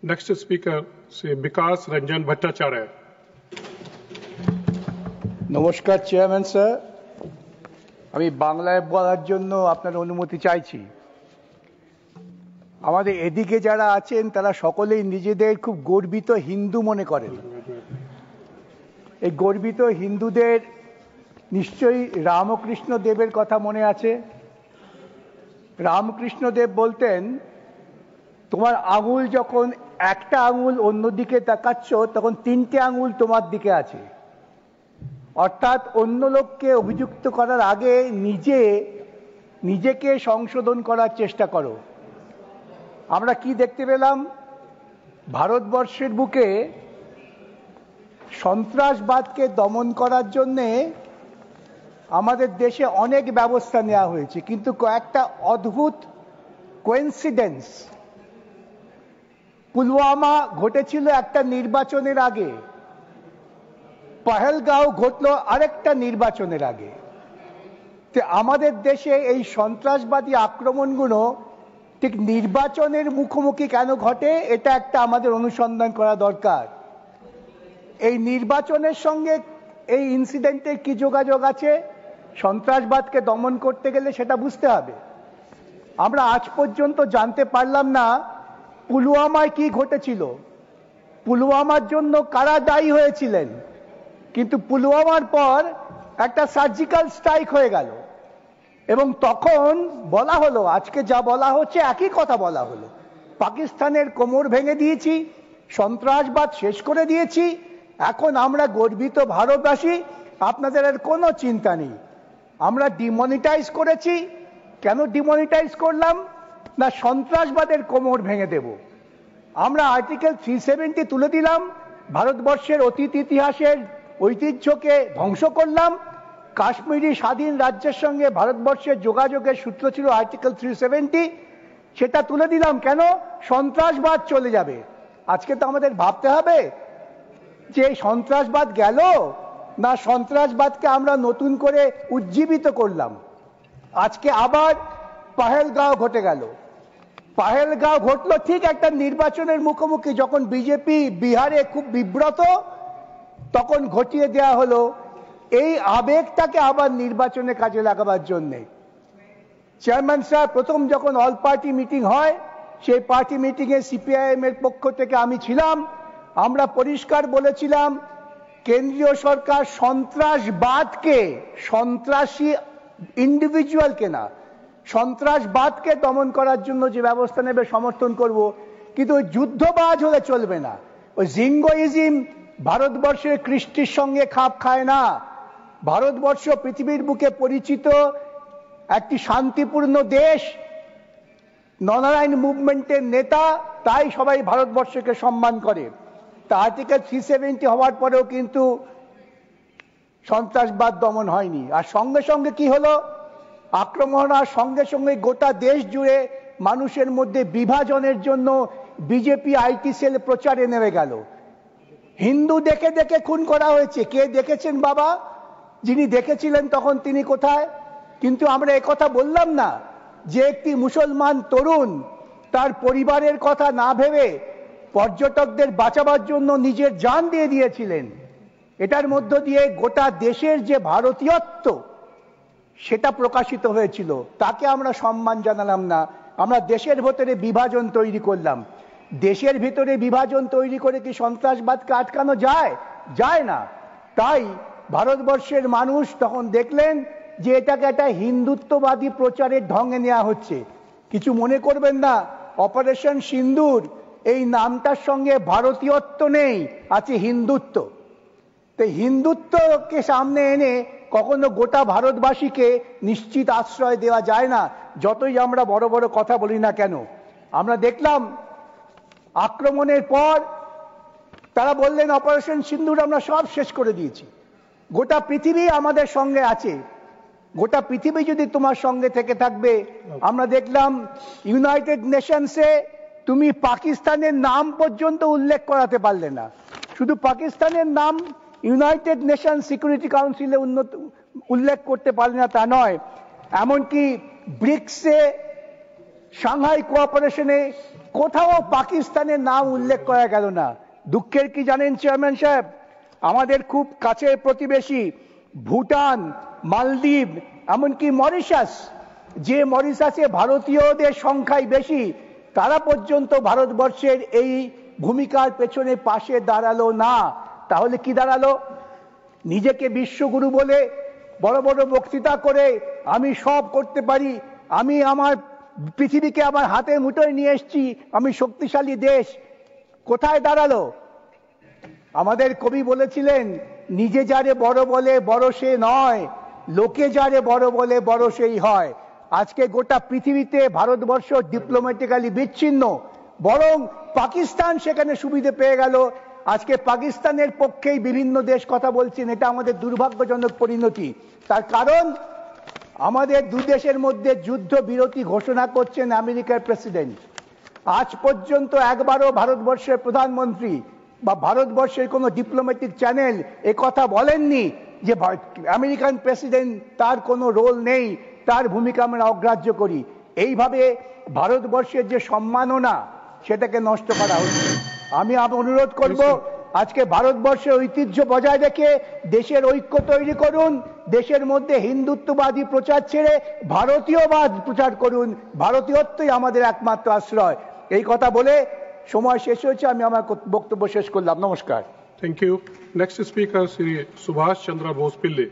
Next speaker, Sri Vikas Ranjan Bhattacharya. নমস্কার chairman sir, আমি বাংলায় বলার জন্য আপনার অনুমতি চাইছি। আমাদের এদিকে যারা আছেন তারা সকলেই নিজেদের খুব গর্বিত হিন্দু মনে করেন। এই গর্বিত হিন্দুদের নিশ্চয়ই রামকৃষ্ণ দেবের কথা মনে আছে। রামকৃষ্ণ দেব বলতেন, তোমার আঙুল যখন একটা আঙুল অন্যদিকে তাকাচ্ছ তখন তিনটে আঙুল তোমার দিকে আছে। অর্থাৎ অন্য লোককে অভিযুক্ত করার আগে নিজেকে সংশোধন করার চেষ্টা করো। আমরা কি দেখতে পেলাম? ভারতবর্ষের বুকে সন্ত্রাসবাদকে দমন করার জন্যে আমাদের দেশে অনেক ব্যবস্থা নেওয়া হয়েছে, কিন্তু কয়েকটা অদ্ভুত কোইন্সিডেন্স। পুলওয়ামা ঘটেছিল একটা নির্বাচনের আগে, পহেলগাঁও ঘটল আরেকটা নির্বাচনের আগে। তো আমাদের দেশে এই সন্ত্রাসবাদী আক্রমণগুলো ঠিক নির্বাচনের মুখোমুখি কেন ঘটে, এটা একটা আমাদের অনুসন্ধান করা দরকার। এই নির্বাচনের সঙ্গে এই ইনসিডেন্টের কি যোগাযোগ আছে? সন্ত্রাসবাদকে দমন করতে গেলে সেটা বুঝতে হবে। আমরা আজ পর্যন্ত জানতে পারলাম না পুলওয়ামায় কি ঘটেছিল, পুলওয়ামার জন্য কারা দায়ী হয়েছিলেন। কিন্তু পুলওয়ামার পর একটা সার্জিক্যাল স্ট্রাইক হয়ে গেল এবং তখন বলা হলো, আজকে যা বলা হচ্ছে একই কথা বলা হলো, পাকিস্তানের কোমর ভেঙে দিয়েছি, সন্ত্রাসবাদ শেষ করে দিয়েছি, এখন আমরা গর্বিত ভারতবাসী, আপনাদের আর কোনো চিন্তা নেই। আমরা ডিমনিটাইজ করেছি। কেন ডিমনিটাইজ করলাম? না সন্ত্রাসবাদের কোমর ভেঙে দেব। আমরা আর্টিকেল 370 তুলে দিলাম, ভারতবর্ষের অতীত ইতিহাসের ঐতিহ্যকে ধ্বংস করলাম। কাশ্মীরি স্বাধীন রাজ্যের সঙ্গে ভারতবর্ষের যোগাযোগের সূত্র ছিল আর্টিকেল 370, সেটা তুলে দিলাম। কেন? সন্ত্রাসবাদ চলে যাবে। আজকে তো আমাদের ভাবতে হবে যে সন্ত্রাসবাদ গেল না সন্ত্রাসবাদকে আমরা নতুন করে উজ্জীবিত করলাম। আজকে আবার পহেলগাঁও ঘটে গেল। পহেলগাঁও ঘটলো ঠিক একটা নির্বাচনের মুখোমুখি, যখন বিজেপি বিহারে খুব বিব্রত, তখন ঘটিয়ে দেওয়া হলো এই আবেগটাকে আবার নির্বাচনে কাজে লাগাবার জন্যে। চেয়ারম্যান সাহেব, প্রথম যখন অল পার্টি মিটিং হয়, সেই পার্টি মিটিংয়ে সিপিআইএম এর পক্ষ থেকে আমি ছিলাম। আমরা পরিষ্কার বলেছিলাম কেন্দ্রীয় সরকার সন্ত্রাসবাদকে, সন্ত্রাসী ইন্ডিভিজুয়ালকে না, সন্ত্রাসবাদকে দমন করার জন্য যে ব্যবস্থা নেবে সমর্থন করব, কিন্তু ওই যুদ্ধবাজ হলে চলবে না। ওই জিঙ্গোইজম ভারতবর্ষের কৃষ্টির সঙ্গে খাপ খায় না। ভারতবর্ষ পৃথিবীর বুকে পরিচিত একটি শান্তিপূর্ণ দেশ, ননারায়ণ মুভমেন্টের নেতা, তাই সবাই ভারতবর্ষকে সম্মান করে। তা আর্টিকেল 370 হওয়ার পরেও কিন্তু সন্ত্রাসবাদ দমন হয়নি। আর সঙ্গে সঙ্গে কি হলো? আক্রমণ আর সঙ্গে সঙ্গে গোটা দেশ জুড়ে মানুষের মধ্যে বিভাজনের জন্য বিজেপি আইটি সেল প্রচারে নেমে গেল। হিন্দু দেখে দেখে খুন করা হয়েছে। কে দেখেছেন বাবা? যিনি দেখেছিলেন তখন তিনি কোথায়? কিন্তু আমরা একথা বললাম না যে একটি মুসলমান তরুণ তার পরিবারের কথা না ভেবে পর্যটকদের বাঁচাবার জন্য নিজের জান দিয়ে দিয়েছিলেন। এটার মধ্য দিয়ে গোটা দেশের যে ভারতীয়ত্ব সেটা প্রকাশিত হয়েছিল, তাকে আমরা সম্মান জানালাম না। আমরা দেশের ভেতরে বিভাজন তৈরি করলাম। দেশের ভিতরে বিভাজন তৈরি করে কি সন্ত্রাসবাদকে আটকানো যায়? যায় না। তাই ভারতবর্ষের মানুষ তখন দেখলেন যে এটাকে একটা হিন্দুত্ববাদী প্রচারের ঢঙে নেওয়া হচ্ছে। কিছু মনে করবেন না, অপারেশন সিন্দুর এই নামটার সঙ্গে ভারতীয়ত্ব নেই, আছে হিন্দুত্ব। তো হিন্দুত্বকে সামনে এনে কখনো গোটা ভারতবাসীকে নিশ্চিত আশ্রয় দেওয়া যায় না, যতই আমরা বড় বড় কথা বলি না কেন। আমরা দেখলাম আক্রমণের পর তারা বললেন অপারেশন সিন্দুর আমরা সব শেষ করে দিয়েছি, গোটা পৃথিবী আমাদের সঙ্গে আছে, গোটা পৃথিবী যদি তোমার সঙ্গে থেকে থাকবে। আমরা দেখলাম ইউনাইটেড নেশনসে তুমি পাকিস্তানের নাম পর্যন্ত উল্লেখ করাতে পারলে না। শুধু পাকিস্তানের নাম ইউনাইটেড নেশন সিকিউরিটি কাউন্সিলে উল্লেখ করতে পারলে না তা নয়, এমনকি ব্রিক্সে, সাংহাই কোঅপারেশনে কোথাও পাকিস্তানের নাম উল্লেখ করা গেল না। দুঃখের কি জানেন চেয়ারম্যান সাহেব, আমাদের খুব কাছের প্রতিবেশী ভুটান, মালদ্বীপ, এমনকি মরিশাস, যে মরিশাসে ভারতীয়দের সংখ্যাই বেশি, তারা পর্যন্ত ভারতবর্ষের এই ভূমিকার পেছনে পাশে দাঁড়ালো না। তাহলে কি দাঁড়ালো? নিজেকে বিশ্বগুরু বলে বড় বড় বক্তৃতা করে আমি সব করতে পারি, আমি আমার পৃথিবীকে আমার হাতের মুঠোয় নিয়ে এসেছি, আমি শক্তিশালী দেশ, কোথায় দাঁড়ালো? আমাদের কবি বলেছিলেন, নিজে যারে বড় বলে বড় সে নয়, লোকে যারে বড় বলে বড় সেই হয়। আজকে গোটা পৃথিবীতে ভারতবর্ষ ডিপ্লোম্যাটিক্যালি বিচ্ছিন্ন, বরং পাকিস্তান সেখানে সুবিধে পেয়ে গেল। আজকে পাকিস্তানের পক্ষেই বিভিন্ন দেশ কথা বলছেন, এটা আমাদের দুর্ভাগ্যজনক পরিণতি। তার কারণ আমাদের দুই দেশের মধ্যে যুদ্ধ বিরতি ঘোষণা করছেন আমেরিকার প্রেসিডেন্ট। আজ পর্যন্ত একবারও ভারতবর্ষের প্রধানমন্ত্রী বা ভারতবর্ষের কোনো ডিপ্লোম্যাটিক চ্যানেল এ কথা বলেননি যে আমেরিকান প্রেসিডেন্ট তার কোনো রোল নেই, তার ভূমিকা আমরা অগ্রাহ্য করি। এইভাবে ভারতবর্ষের যে সম্মাননা সেটাকে নষ্ট করা হচ্ছে। আমি অনুরোধ করব, আজকে ভারতবর্ষের ঐতিহ্য বজায় রেখে দেশের ঐক্য তৈরি করুন, দেশের মধ্যে হিন্দুত্ববাদী প্রচার ছেড়ে ভারতীয়বাদ প্রচার করুন। ভারতীয়ত্বই আমাদের একমাত্র আশ্রয়। এই কথা বলে সময় শেষ হয়েছে, আমি আমার বক্তব্য শেষ করলাম। নমস্কার। Thank you. Next speaker, Sri Subhash Chandra Bose Pillai.